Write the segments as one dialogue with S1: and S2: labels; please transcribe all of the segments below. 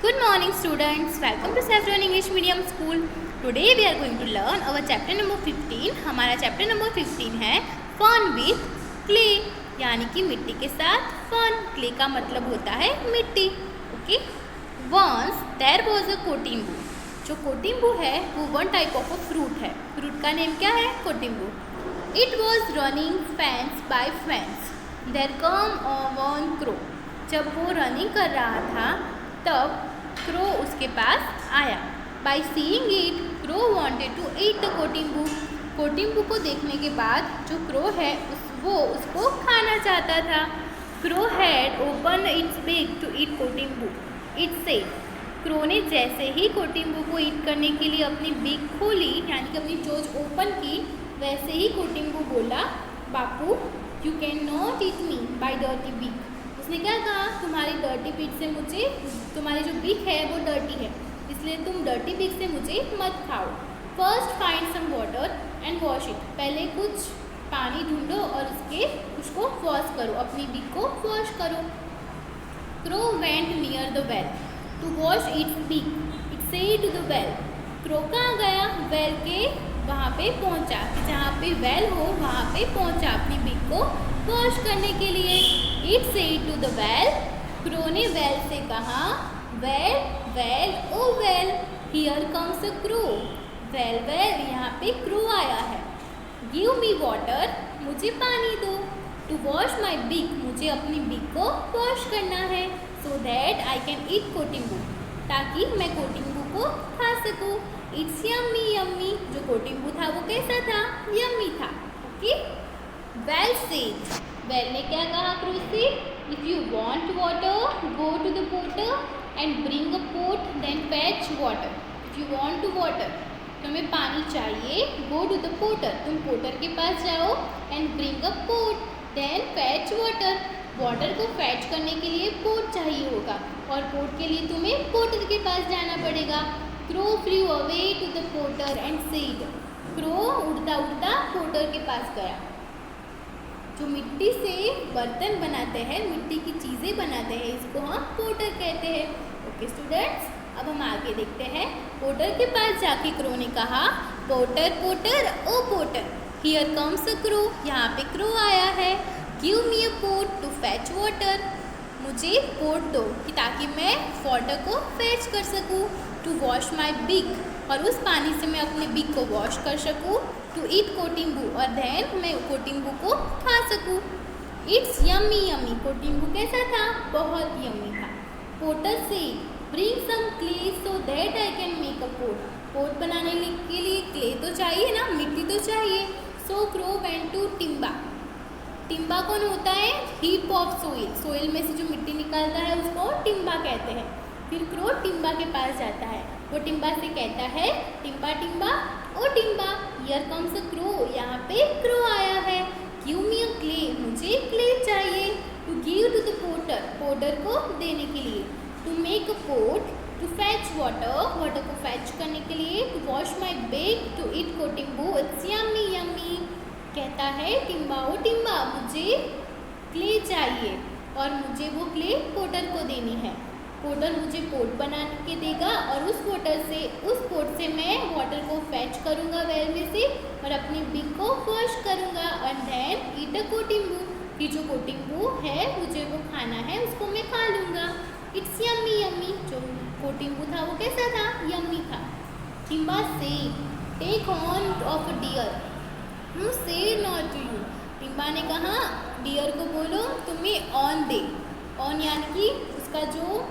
S1: Good morning students, welcome to Saffron English Medium School. Today we are going to learn our chapter number 15. हमारा chapter number 15 है Fun with Clay, यानी कि मिट्टी के साथ fun. Clay का मतलब होता है मिट्टी. Okay? Once there was a कोटिम्बू. जो कोटिम्बू है वो one type of a fruit है. Fruit का नेम क्या है? कोटिम्बू. It was running fence by fence. There come one crow. जब वो रनिंग कर रहा था तब क्रो उसके पास आया. By seeing it crow wanted to eat the kotimbu. कोटिम्बू को देखने के बाद जो क्रो है वो उसको खाना चाहता था. Crow had open its beak to eat kotimbu. इट से क्रो ने जैसे ही कोटिम्बू को ईट करने के लिए अपनी बिग खोली यानी कि अपनी चोंच ओपन की, वैसे ही कोटिम्बू बोला, bapu you can not eat me by dirty beak. उसने क्या कहा, तुम्हारी डर्टी बिग से मुझे, तुम्हारी जो बिग है वो डर्टी है, इसलिए तुम डर्टी बिग से मुझे मत खाओ. First find some water and wash it. पहले कुछ पानी ढूंढो और उसको वॉश करो, अपनी बिग को वॉश करो. Crow went near the well to wash its beak. It said to the well. Crow कहाँ गया, वेल के वहाँ पे पहुँचा, जहाँ पे वेल हो वहाँ पे पहुँचा अपनी बिग को वॉश करने के लिए. It said to the well. Crow ने वेल से कहा, well well o well here comes a crow. Well well यहाँ पे क्रो आया है. गिव मी वाटर, मुझे पानी दो. टू वॉश माई बिग, मुझे अपनी बिग को वॉश करना है. सो दैट आई कैन ईट कोटिम्बू, ताकि मैं कोटिम्बू को खा सकूँ. It's yummy yummy. जो कोटिम्बू था वो कैसा था, यम्मी था. Okay, well said. वेल ने क्या कहा क्रो से, if you want water go to the potter and bring a pot then fetch water. If you want to water, तुम्हें पानी चाहिए, गो टू द पोटर, तुम पोटर के पास जाओ, and bring a pot then fetch water. Water को fetch करने के लिए पोट चाहिए होगा और पोट के लिए तुम्हें पोटर के पास जाना पड़ेगा. Crow flew away to the potter and said. Crow उड़ता उड़ता पोटर के पास गया. जो मिट्टी से बर्तन बनाते हैं, मिट्टी की चीज़ें बनाते हैं, इसको हम पोटर कहते हैं. ओके स्टूडेंट्स, अब हम आगे देखते हैं. पोटर के पास जाके क्रो ने कहा, potter potter o potter here comes a crow. यहाँ पे क्रो आया है. Give me a pot to fetch water. मुझे पोट दो कि ताकि मैं वाटर को फैच कर सकूँ. टू वॉश माई बिग, और उस पानी से मैं अपने बिग को वॉश कर सकूँ. टू ईट कोटिम्बू, और देन मैं कोटिम्बू को खा सकूँ. It's yummy yummy. कोटिम्बू कैसा था, बहुत यम्मी था. Potter said bring some clay so that I can make a pot. Pot बनाने के लिए क्ले तो चाहिए ना, मिट्टी तो चाहिए. So crow went to Timba. Timba कौन होता है, हीप ऑफ सोइल. सोइल में से जो मिट्टी निकलता है उसको टिम्बा कहते हैं. फिर क्रो टिम्बा के पास जाता है. वो टिम्बा से कहता है, Timba Timba oh Timba here comes a crow. यहाँ पे क्रो आया है. गिव मी अ क्ले, मुझे क्ले चाहिए. To give to the potter, potter को देने के लिए. To make a pot, to fetch water, water को फैच करने के लिए. To wash my beak, to eat kotimbu. It's yummy yummy. कहता है, टिम्बा ओ टिम्बा, मुझे क्ले चाहिए और मुझे वो क्ले पोटर को देनी है. पोटर मुझे पोट बना के देगा और उस पोट से मैं वाटर को फैच करूँगा वेल में से और अपनी बिग को वॉश करूँगा. एंड देन ईट अ कोटिम्बू. कि जो कोटिम्बू है मुझे वो खाना है, उसको मैं खा लूँगा. It's yummy yummy. जो कोटिम्बू था वो कैसा था, यम्मी था. टिम्बा said take on of a deer, हूँ said not to you. Timba ने कहा, डियर को बोलो तुम्हें ऑन दे. ऑन यानी कि उसका जो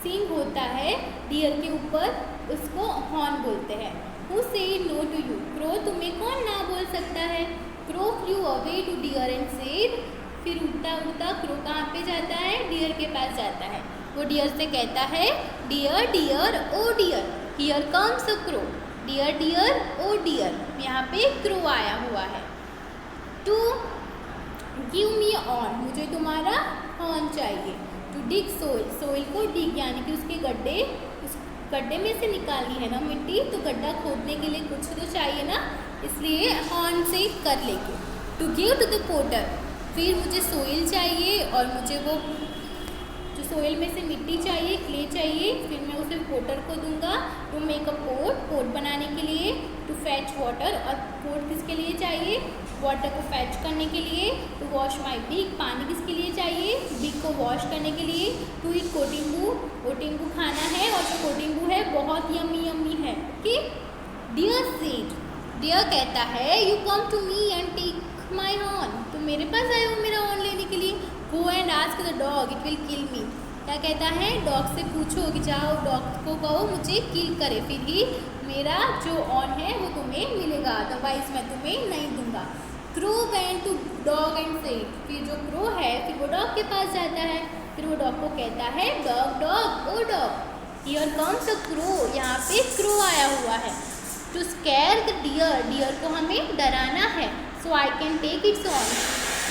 S1: सिंग होता है डियर के ऊपर, उसको हॉर्न बोलते हैं. हु से नो टू यू. क्रो तुम्हें कौन ना बोल सकता है. Crow flew away to deer and said. फिर उड़ता उड़ता क्रो कहाँ पे जाता है, डियर के पास जाता है. वो डियर से कहता है, deer deer o deer here comes a crow. Deer deer o deer, यहाँ पे क्रो आया हुआ है. टू गिव मी ऑन, मुझे तुम्हारा हॉर्न चाहिए. टू डिग सोइल, सोइल को डिग यानी कि उसके गड्ढे, उस गड्ढे में से निकालनी है ना मिट्टी, तो गड्ढा खोदने के लिए कुछ तो चाहिए ना, इसलिए हॉर्न से कर लेंगे. To give to the potter, फिर मुझे सोइल चाहिए और मुझे वो जो सोइल में से मिट्टी चाहिए, क्ले चाहिए, फिर मैं उसे पोटर को दूंगा टू मेक अ पोट बनाने के लिए, टू फैच वाटर, और पोट किसके लिए चाहिए, वाटर को फैच करने के लिए, टू वॉश माई बिग, पानी किसके लिए चाहिए, बिग को वॉश करने के लिए, टू ईट कोटिम्बू, कोटिम्बू खाना है, और जो कोटिम्बू है बहुत यम्मी यम्मी है। ओके, डियर सेड, डियर कहता है you come to me and take my horn, तुम मेरे पास आए हो मेरा हॉर्न लेने के लिए, go and ask the dog it will kill me, क्या कहता है, डॉग से पूछो कि जाओ डॉग को कहो मुझे किल करे, फिर ही मेरा जो ऑन है वो तुम्हें मिलेगा, अदरवाइज मैं तुम्हें नहीं दूंगा। Crow went to dog and said, फिर जो क्रो है फिर वो डॉग के पास जाता है, फिर वो डॉग को कहता है dog dog oh dog, here comes a crow, यहाँ पे क्रो आया हुआ है, to scare the deer, deer को हमें डराना है, so I can take its horn,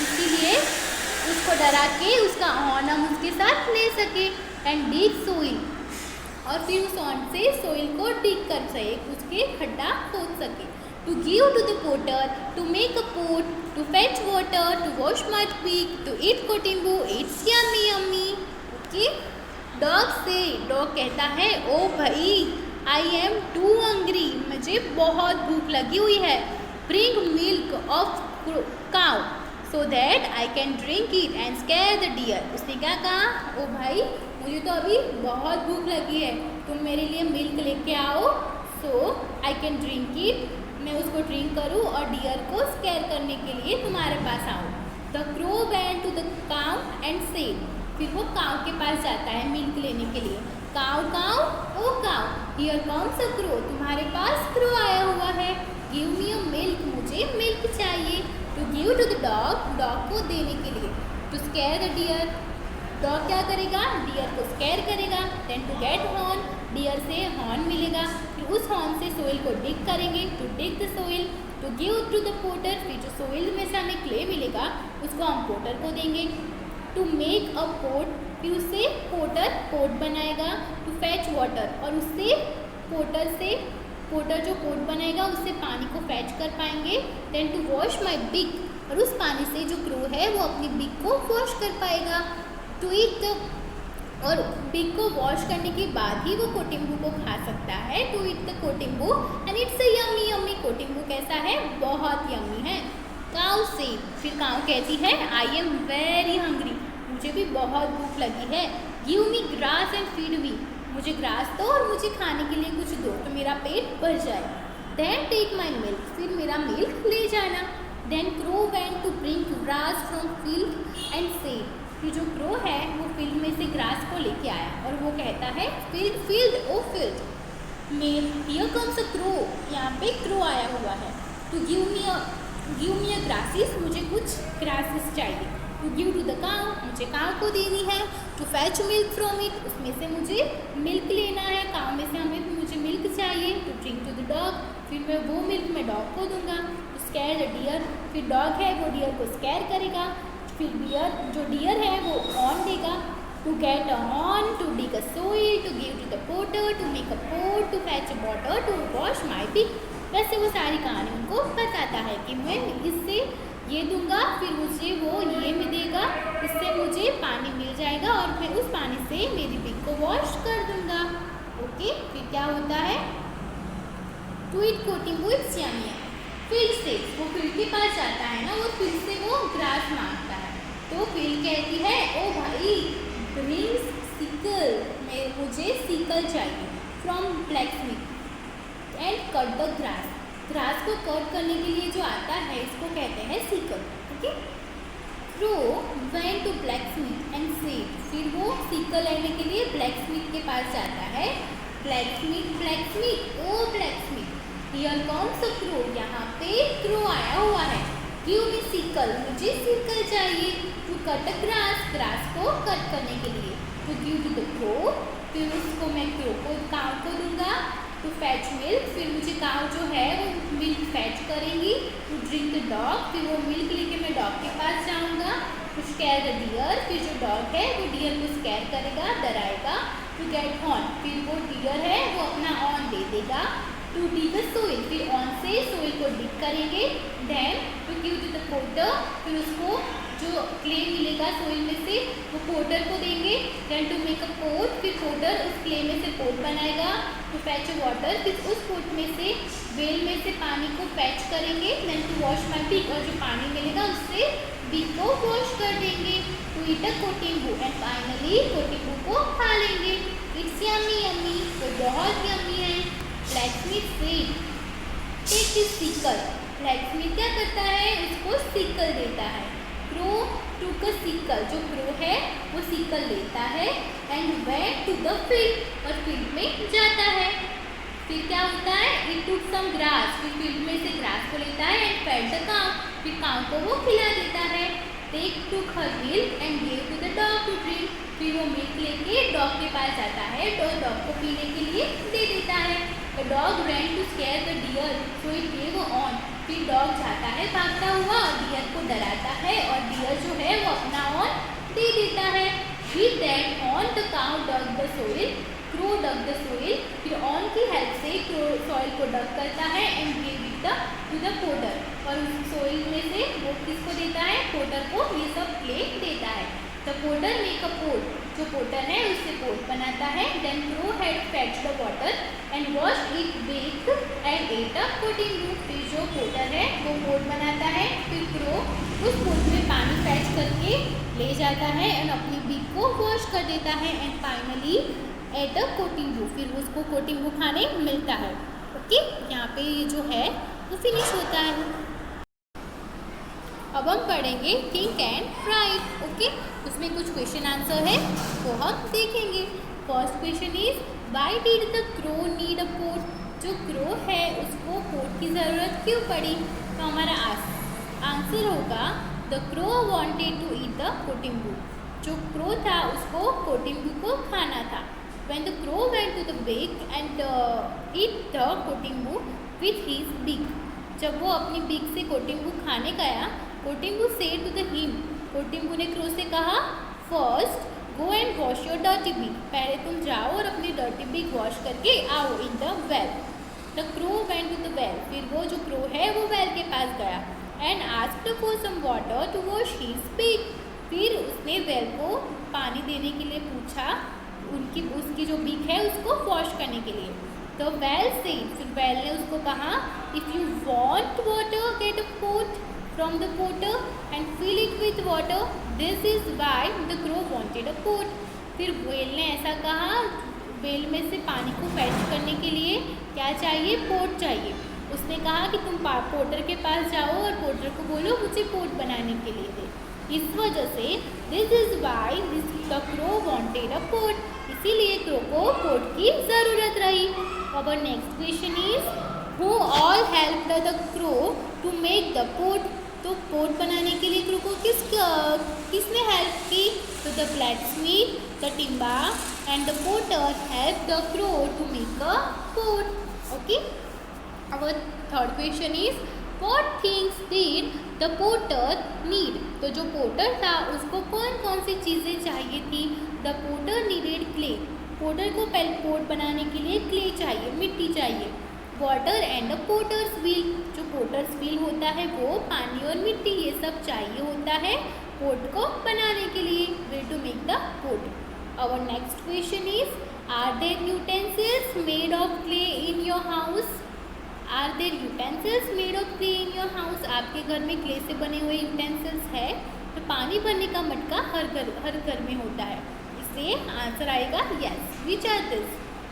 S1: इसीलिए उसको डरा के उसका ऑन हम उसके साथ ले सके, एंड डिग सोइल, और फिर उस ऑन से सोइल को डिग कर सके, उसके खड्डा खोद सके, to give to the potter, to make a pot, to fetch water, to wash my beak, to eat kotimbu, it's yummy yummy. Okay, dog से, डॉग कहता है ओ भाई आई एम टू हंग्री, मुझे बहुत भूख लगी हुई है, bring milk of cow so that I can drink it and scare the deer, उसने क्या कहा, ओ भाई मुझे तो अभी बहुत भूख लगी है, तुम मेरे लिए मिल्क लेके आओ, सो आई कैन ड्रिंक इट, मैं उसको ड्रिंक करूँ और डियर को स्कैर करने के लिए तुम्हारे पास आऊँ। The crow went to the cow and said, फिर वो काउ के पास जाता है मिल्क लेने के लिए, cow cow o cow, here comes a crow, तुम्हारे पास क्रो आया हुआ है, गिव मी अ मिल्क, मुझे मिल्क चाहिए, to give to the dog, dog को देने के लिए, to scare the deer, dog क्या करेगा, डियर को स्कैर करेगा, then to get horn, deer से हॉर्न मिलेगा, फिर उस हॉर्न से सोइल को डिग करेंगे, to dig the soil, to give to the potter, फिर जो सोइल में से हमें क्ले मिलेगा उसको हम पोटर को देंगे, टू मेक अ पोट, फिर उससे पोटर पोट बनाएगा, टू फैच वाटर, और उससे पोटर जो पोट बनाएगा उससे पानी को फैच कर पाएंगे, then to wash my big, और उस पानी से जो क्रो है वो अपनी बिग को वॉश कर पाएगा, टू ईट द, और बिग को वॉश करने के बाद ही वो कोटिम्बू को खा सकता है, to eat the kotimbu and it's a yummy yummy, कोटिम्बू कैसा है, बहुत यम्मी है। काउ से, फिर काउ कहती है आई एम वेरी हंग्री, मुझे भी बहुत भूख लगी है, give me grass and feed me, मुझे ग्रास दो और मुझे खाने के लिए कुछ दो तो मेरा पेट भर जाए, देन टेक माई मिल्क, फिर मेरा मिल्क ले जाना, then crow went to bring grass from field and said, फिर जो क्रो है वो फील्ड में से ग्रास को लेके आया और वो कहता है फील्ड फील्ड ओ फील्ड में, हियर कम्स अ क्रो, यहाँ पे क्रो आया हुआ है, to give me a grasses, मुझे कुछ ग्रासेस चाहिए, to give to the cow, मुझे काउ को देनी है, to fetch milk from it, उसमें से मुझे मिल्क लेना है, काउ में से हमें मुझे मिल्क चाहिए, to drink to the dog, फिर मैं वो मिल्क मैं डॉग को दूंगा, टू स्कैर द डियर, फिर डॉग है वो डियर को स्कैर करेगा, फिर डियर है वो ऑन देगा, to get a horn, to dig a soil, to give to the potter, to make a pot, to fetch a water, to wash my pig, वैसे वो सारी कहानी उनको बताता है कि मैं इससे ये दूंगा, फिर मुझे वो ये मिलेगा, इससे मुझे पानी मिल जाएगा और मैं उस पानी से मेरी पिग को वॉश कर दूंगा। ओके, फिर क्या होता है, to eat kotimbu it's yummy, फिर से वो फील्ड के पास जाता है ना और फिर से वो ग्रास मांगता है, तो फील्ड कहती है ओ भाई ब्रिंग सिकल, मुझे सिकल चाहिए, from blacksmith and cut the grass, grass को कट करने के लिए जो आता है इसको कहते हैं sickle. Okay, crow went to blacksmith and said, फिर वो सिकल लेने के लिए ब्लैकस्मिथ के पास जाता है, blacksmith blacksmith O blacksmith, here comes a crow, यहाँ पे क्रो आया हुआ है, गिव मी सिकल, मुझे सिकल चाहिए, to cut a grass, grass को कट करने के लिए, to give to the crow, फिर उसको मैं क्रो को काउ को दूंगा, टू फैच मिल्क, फिर मुझे काउ जो है वो मिल्क फैच करेंगी, टू ड्रिंक द डॉग, फिर वो मिल्क लेके मैं डॉग के पास जाऊंगा, टू स्कैर द डियर, फिर जो डॉग है वो डियर को स्कैर करेगा, डराएगा, टू गेट ऑन, फिर वो डियर है वो अपना ऑन दे देगा, टू डिग द सोइल, फिर ऑन से सोइल को डिग करेंगे, then to give to the potter, फिर उसको जो क्ले मिलेगा सोइल में से वो पोटर को देंगे। Then to make a pot, फिर पोटर उस क्ले में से पोट बनाएगा। टू फैच वाटर, फिर उस पोट में से वेल में से पानी को फैच करेंगे। Then to wash my big, और जो पानी मिलेगा उससे बिग को वॉश कर देंगे। To eat a kotimbu, and finally कोटिंबू को खा लेंगे। इट्स यम्मी यम्मी, तो बहुत यम्मी है। Blacksmith said take this sickle, blacksmith क्या करता है, उसको सिकल देता है। क्रो टूक अ सिकल, जो क्रो है वो सिकल लेता है। And went to the field, और फील्ड में जाता है। फिर क्या होता है, इट टूक सम ग्रास, फिर फील्ड में से ग्रास को लेता है। एंड फेड द काउ, फिर काउ को वो खिला देता है। Take took her milk and gave to the dog to drink, फिर वो मिल्क लेके डॉग के पास जाता है, तो डॉग को पीने के लिए दे देता है। The dog ran to scare the deer, so it gave horn, फिर डॉग जाता है भागता हुआ और डियर को डराता है, और डियर जो है वो अपना ऑन दे देता है। With that horn the cow dug the soil, crow dug the soil, फिर ऑन की हेल्प से क्रो सॉइल को डग करता है। And give it to the potter, और उस सॉइल में से वो किसको देता है, पोटर को ये सब क्ले देता है। The potter make a pot, जो पोटर है उससे पोट बनाता है। Then crow had fetch the water and wash it beak and ate a kotimbu, फिर जो पोटर है वो पोट बनाता है, फिर क्रो उस पोट में पानी फैच करके ले जाता है और अपनी बिग को वॉश कर देता है। And finally at a kotimbu, फिर उसको कोटिंबू खाने मिलता है। ओके, यहाँ पे ये जो है वो फिनिश होता है। अब हम पढ़ेंगे थिंक एंड राइट। ओके, उसमें कुछ क्वेश्चन आंसर है वो हम देखेंगे। First question is why did the crow need a pot, जो क्रो है उसको पोट की ज़रूरत क्यों पड़ी। तो हमारा आंसर होगा the crow wanted to eat the kotimbu, जो क्रो था उसको कोटिंबू को खाना था। When the crow went to the beak and eat the कोटिंबू with his beak, जब वो अपनी बीक से कोटिंबू खाने गया, कोटिंबू said to the him, कोटिंबू ने क्रो से कहा first go and wash your dirty beak, पहले तुम जाओ और अपनी डर्टी बीक वॉश करके आओ in the well. The crow went to the well, फिर वो जो क्रो है वो वेल के पास गया। And asked for some water to wash his beak, फिर उसने वेल को पानी देने के लिए पूछा, उसकी जो बीक है उसको वॉश करने के लिए। तो वेल से, फिर वेल ने उसको कहा if you want water get a pot from the potter and fill it with water, this is why the crow wanted a pot. फिर वेल ने ऐसा कहा, वेल में से पानी को फैच करने के लिए क्या चाहिए, पोट चाहिए। उसने कहा कि तुम पोटर के पास जाओ और पोटर को बोलो मुझे पोट बनाने के लिए दे। इस वजह से this is why the crow wanted a pot, इसीलिए क्रो को पोट की ज़रूरत रही। Our next question is who all help the crow to make the pot, तो पोट बनाने के लिए क्रो को किसने हेल्प की। तो the blacksmith, the timber and the potter help the crow to make a pot. Okay, our third question is What things did the potter need, तो जो पोटर था उसको कौन कौन सी चीज़ें चाहिए थी। The potter needed clay, potter को पहले पोट बनाने के लिए क्ले चाहिए, मिट्टी चाहिए। Water and the potters wheel, जो पोटर्स व्हील होता है वो पानी और मिट्टी ये सब चाहिए होता है पोट को बनाने के लिए, way to make the pot. Our next question is are there utensils made of clay in your house, are there utensils made of clay in your house, आपके घर में क्ले से बने हुए यूटेंसिल्स है। तो पानी भरने का मटका हर घर में होता है, इसलिए आंसर आएगा यस। विच आर दिस,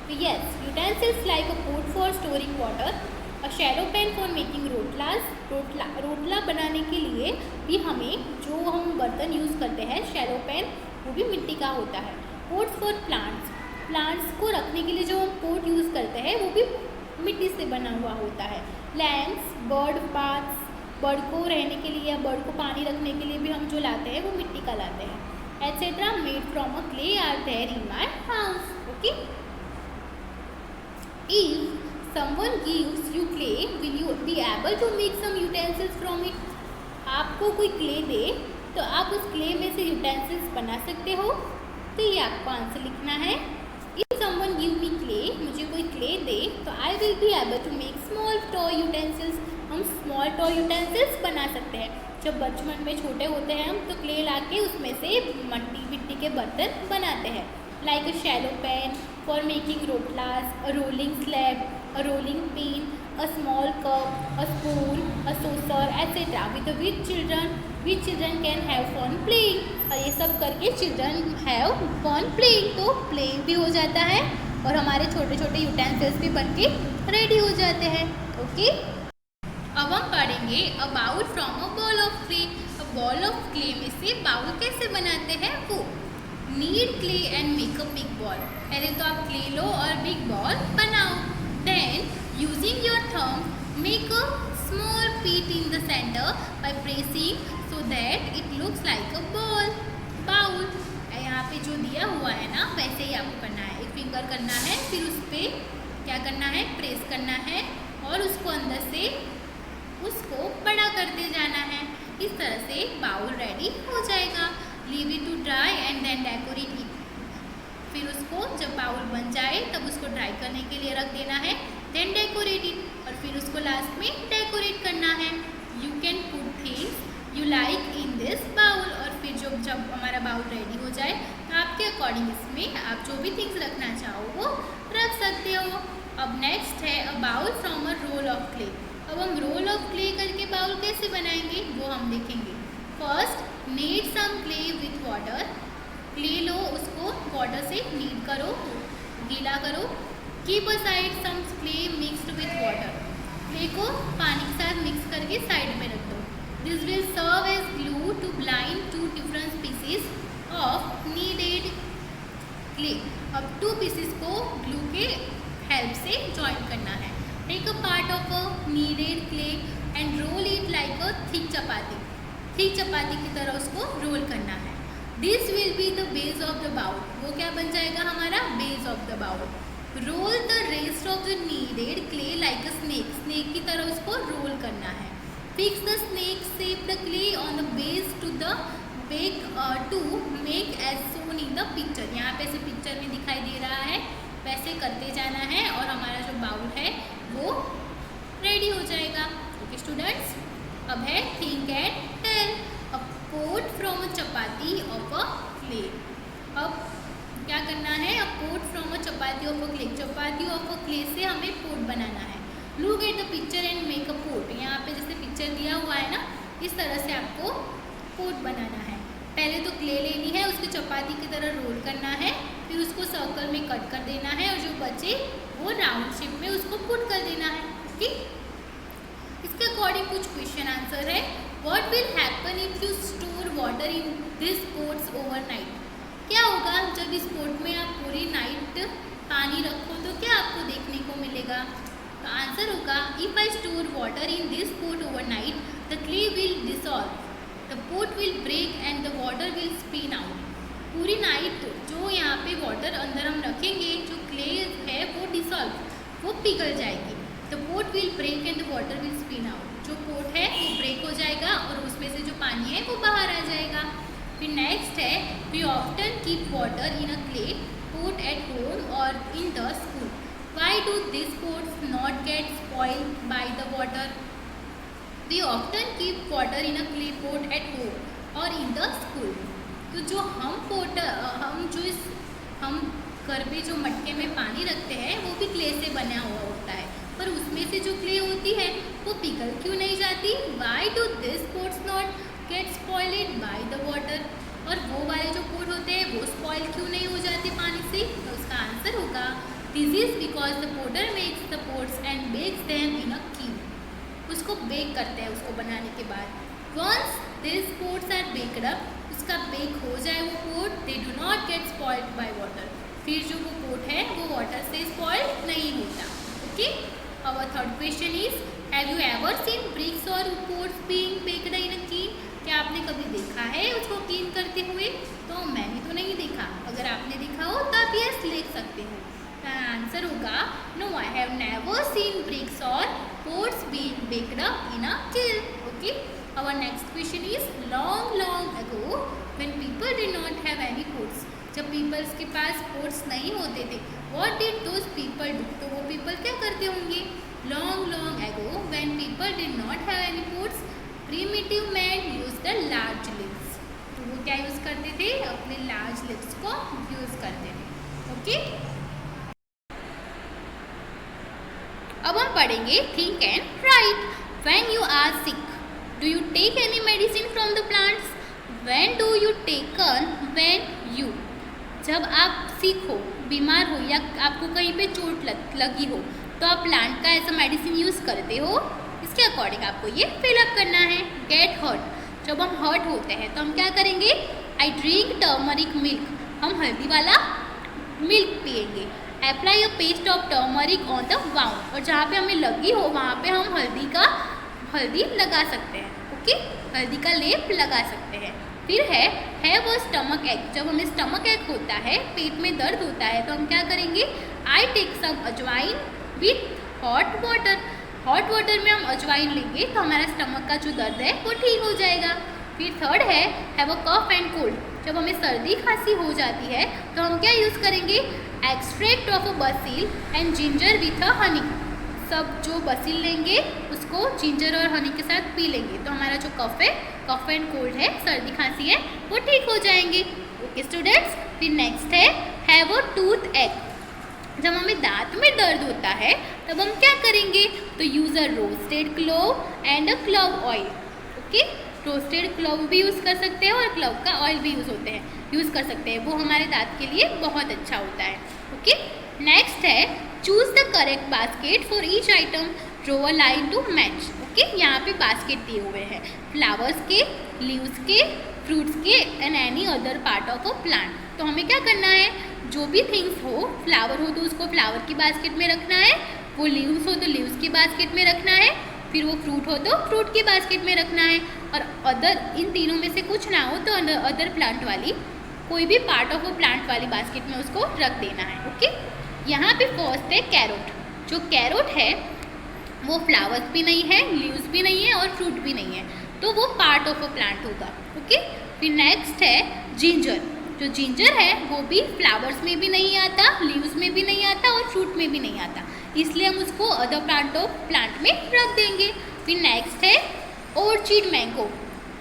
S1: तो yes utensils like a pot for storing water, a shallow pan for making rotlas, रोटला बनाने के लिए भी हमें जो हम बर्तन यूज़ करते हैं शैलो पेन वो भी मिट्टी का होता है। पोट्स फॉर प्लांट्स, प्लांट्स को रखने के लिए जो हम पोट यूज़ करते हैं वो भी मिट्टी से बना हुआ होता है। लैंप्स, बर्ड बाथ्स, बर्ड को रहने के लिए या बर्ड को पानी रखने के लिए भी हम जो लाते हैं वो मिट्टी का लाते हैं। Etcetera made from a clay are there in my house. Okay, if someone gives you clay will you be able to make some utensils from it, आपको कोई क्ले दे तो आप उस क्ले में से यूटेंसिल्स बना सकते हो। तो ये आपको आंसर लिखना है। If someone give me clay, मुझे कोई क्ले दे तो I will be able to make small toy utensils, हम स्मॉल टॉय यूटेंसिल्स बना सकते हैं। जब बचपन में छोटे होते हैं हम तो क्ले लाके उसमें से मिट्टी के बर्तन बनाते हैं, like a shallow pan for making rotlas, a rolling slab, a rolling pin, a small cup, a spoon, a saucer etcetera. With children can have fun playing. और ये सब करके चिल्ड्रन हैव फन प्लेइंग, तो प्लेइंग भी हो जाता है और हमारे छोटे छोटे यूटेंसिल्स भी बन के रेडी हो जाते हैं। ओके, अब हम पढ़ेंगे a bowl from a ball of clay. A ball of clay में से बाउल कैसे बनाते हैं वो। Knead clay and make a big ball. पहले तो आप क्ले लो और बिग बॉल बनाओ। Then using your thumb make a small pit in the centre by pressing so that it looks like a ball bowl. यहाँ पे जो दिया हुआ है ना वैसे ही आपको करना है। एक फिंगर करना है, फिर उस पर क्या करना है, प्रेस करना है और उसको अंदर से उसको बड़ा करते जाना है। इस तरह से बाउल रेडी हो जाएगा। Leave it to dry and then decorate it. फिर उसको जब बाउल बन जाए तब उसको ड्राई करने के लिए रख देना है। देन डेकोरेट इट, और फिर उसको लास्ट में डेकोरेट करना है। You can put things you like in this bowl. और फिर जब हमारा बाउल रेडी हो जाए तो आपके अकॉर्डिंग इसमें आप जो भी थिंग्स रखना चाहो वो रख सकते हो। अब नेक्स्ट है a bowl from a roll of clay. अब हम रोल ऑफ क्ले करके बाउल कैसे बनाएंगे वो हम देखेंगे। First knead some clay with water. Clay लो, उसको वाटर से नीड करो, गीला करो। Keep aside some clay mixed with water. Clay को पानी के साथ मिक्स करके साइड में रख दो। This will serve as glue to blind to different species of needed clay. अब 2 पीसेस को ग्लू के हेल्प से ज्वाइन करना है। Take a part of a kneaded clay and roll it like a thick chapati. Thick chapati की तरह उसको roll करना है। This will be the base of the bowl. वो क्या बन जाएगा हमारा base of the bowl. Roll the rest of the kneaded clay like a snake. Snake की तरह उसको रोल करना है। Fix the snake shape the clay on the base to the bake to make as shown in the picture. यहाँ पे ऐसे picture में दिखाई दे रहा है वैसे करते जाना है और हमारा जो बाउल है वो रेडी हो जाएगा। ओके स्टूडेंट्स, अब है think and tell. A pot from a chapati of a clay. अब क्या करना है, a pot from a chapati of a clay. Chapati of a clay से हमें पोट बनाना है। Look at the picture and make a pot. यहाँ पे जैसे पिक्चर दिया हुआ है ना, इस तरह से आपको पोट बनाना है। पहले तो क्ले लेनी है, उसको चपाती की तरह रोल करना है, फिर उसको सर्कल में कट कर देना है और जो बचे वो राउंड शेप में उसको पुट कर देना है। ठीक, इसके अकॉर्डिंग कुछ क्वेश्चन आंसर है। What will happen if you store water in this pots overnight. क्या होगा जब इस पोट में आप पूरी नाइट पानी रखो तो क्या आपको देखने को मिलेगा। तो आंसर होगा if I store water in this pot overnight the clay will dissolve, the pot will break and the water will spin out. पूरी नाइट जो यहाँ पे वाटर अंदर हम रखेंगे, जो क्ले है वो डिसॉल्व, वो पिघल जाएगी। The pot will break and the water will spin out. जो पोट है वो ब्रेक हो जाएगा और उसमें से जो पानी है वो बाहर आ जाएगा। फिर नेक्स्ट है we often keep water in a clay pot at home और in the school. Why do this pots not get spoiled by the water. We often keep water in a clay pot at home और in the school. तो जो हम घर पे जो मटके में पानी रखते हैं वो भी क्ले से बना हुआ होता है, पर उसमें से जो क्ले होती है वो पिघल क्यों नहीं जाती। Why do this pots not get spoiled by the water. और वो वाले जो पोट होते हैं वो स्पॉइल क्यों नहीं हो जाते पानी से। तो उसका आंसर होगा this is because the potter makes the pots and bakes them in a कीव। उसको बेक करते हैं उसको बनाने के बाद। Once this pots are baked up, उसका बेक हो जाए वो pot, they do not get spoiled by water. फिर जो वो पोट है वो वाटर से स्पॉइल नहीं होता। Okay, our third question is have you ever seen bricks और pots being baked in a kiln. क्या आपने कभी देखा है उसको कीन करते हुए। तो मैंने तो नहीं देखा, अगर आपने देखा हो तो आप यस लिख सकते हो। आंसर होगा no I have never seen bricks और pots being baked in a kiln. Okay, our next question is long ago when people did not have any pots. जब पीपल्स के पास पोट्स नहीं होते थे, what did those people do. तो वो people क्या करते होंगे। Long ago when people did not have any pots primitive man use the large leaves. तो वो क्या यूज करते थे? अपने लार्ज लिव्स को यूज करते थे। ओके, अब हम पढ़ेंगे think and write. When you are sick, do you take any medicine from the plants? When do you taken? When you, जब आप सिक हो, बीमार हो या आपको कहीं पे चोट लगी हो तो आप प्लांट का ऐसा मेडिसिन यूज़ करते हो। इसके अकॉर्डिंग आपको ये फिलअप करना है। गेट हर्ट, जब हम हर्ट होते हैं तो हम क्या करेंगे? आई ड्रिंक टर्मरिक मिल्क, हम हल्दी वाला मिल्क पिएंगे। Apply a paste of turmeric on the wound, और जहाँ पे हमें लगी हो वहाँ पे हम हल्दी लगा सकते हैं। ओके, हल्दी का लेप लगा सकते हैं। फिर है हैव अ स्टमक एक, जब हमें स्टमक एक होता है, पेट में दर्द होता है तो हम क्या करेंगे? आई टेक सम अजवाइन with hot water, hot water में हम अजवाइन लेंगे तो हमारा स्टमक का जो दर्द है वो ठीक हो जाएगा। फिर थर्ड है have a cough and cold, जब हमें सर्दी खांसी हो जाती है तो हम क्या यूज़ करेंगे? Extract of a basil and ginger with a Honey, सब जो बसिल लेंगे उसको जिंजर और हनी के साथ पी लेंगे तो हमारा जो कफ एंड कोल्ड है, सर्दी खांसी है, वो ठीक हो जाएंगे। ओके स्टूडेंट्स, फिर नेक्स्ट है हैव अ टूथ एक, जब हमें दांत में दर्द होता है तब हम क्या करेंगे? तो use a roasted clove and a club oil. Okay, roasted club भी यूज़ कर सकते हैं और क्लव का ऑयल भी यूज़ कर सकते हैं, वो हमारे दांत के लिए बहुत अच्छा होता है। ओके, नेक्स्ट है choose the correct basket for each item, draw a line to match. Okay, यहाँ पे बास्केट दिए हुए हैं फ्लावर्स के, लीव्स के, फ्रूट्स के and any other part of a plant. तो हमें क्या करना है? जो भी थिंग्स हो, फ्लावर हो तो उसको फ्लावर की बास्केट में रखना है, वो लीव्स हो तो लीव्स की बास्केट में रखना है, फिर वो फ्रूट हो तो फ्रूट की बास्केट में रखना है, और अदर इन तीनों में से कुछ ना हो तो अदर प्लांट वाली, कोई भी पार्ट ऑफ वो प्लांट वाली बास्केट में उसको रख देना है। ओके, यहाँ पे फर्स्ट है कैरोट, जो कैरोट है वो फ्लावर्स भी नहीं है, लीव्स भी नहीं है और फ्रूट भी नहीं है, तो वो पार्ट ऑफ अ प्लांट होगा। ओके, फिर नेक्स्ट है जिंजर, जो जिंजर है वो भी फ्लावर्स में भी नहीं आता, लीव्स में भी नहीं आता और फ्रूट में भी नहीं आता, इसलिए हम उसको अदर पार्ट ऑफ प्लांट में रख देंगे। फिर नेक्स्ट है ऑर्चिड मैंगो,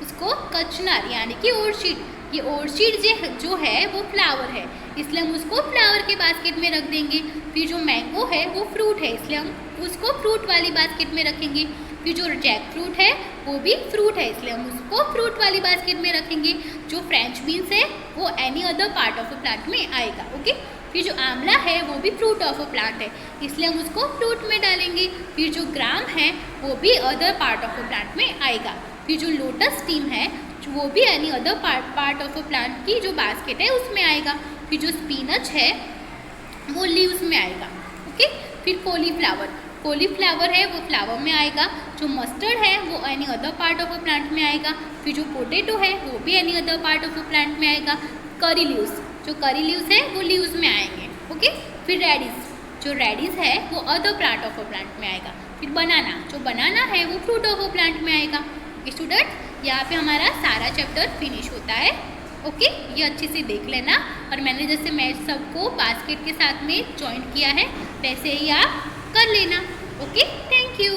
S1: उसको कचनार यानी कि ऑर्चिड, ये ऑर्चिड जो है वो फ्लावर है, इसलिए हम उसको फ्लावर के बास्केट में रख देंगे। फिर जो मैंगो है वो फ्रूट है, इसलिए हम उसको फ्रूट वाली बास्केट में रखेंगे। फिर जो जैक फ्रूट है वो भी फ्रूट है, इसलिए हम उसको फ्रूट वाली बास्केट में रखेंगे। जो फ्रेंच बीन्स है वो any other part of a plant में आएगा। ओके, फिर जो आंवला है वो भी फ्रूट ऑफ अ प्लांट है, इसलिए हम उसको फ्रूट में डालेंगे। फिर जो ग्राम है वो भी other part of a plant में आएगा। फिर जो लोटस स्टीम है वो भी any other part of a plant की जो बास्केट है उसमें आएगा। फिर जो स्पिनच है वो लीव्स में आएगा। ओके, फिर कॉलीफ्लावर है वो फ्लावर में आएगा। जो मस्टर्ड है वो any other part of a plant में आएगा। फिर जो पोटैटो है वो भी any other part of a plant में आएगा। करी लीव्स है वो लीव्स में आएंगे। ओके, फिर रेडिस है वो other part of a plant में आएगा। फिर बनाना है वो फ्रूट ऑफ अ प्लांट में आएगा। स्टूडेंट, यहाँ पे हमारा सारा चैप्टर फिनिश होता है। ओके, ये अच्छे से देख लेना, और मैंने जैसे मैथ सबको बास्केट के साथ में ज्वाइन किया है वैसे ही आप कर लेना। Okay, thank you.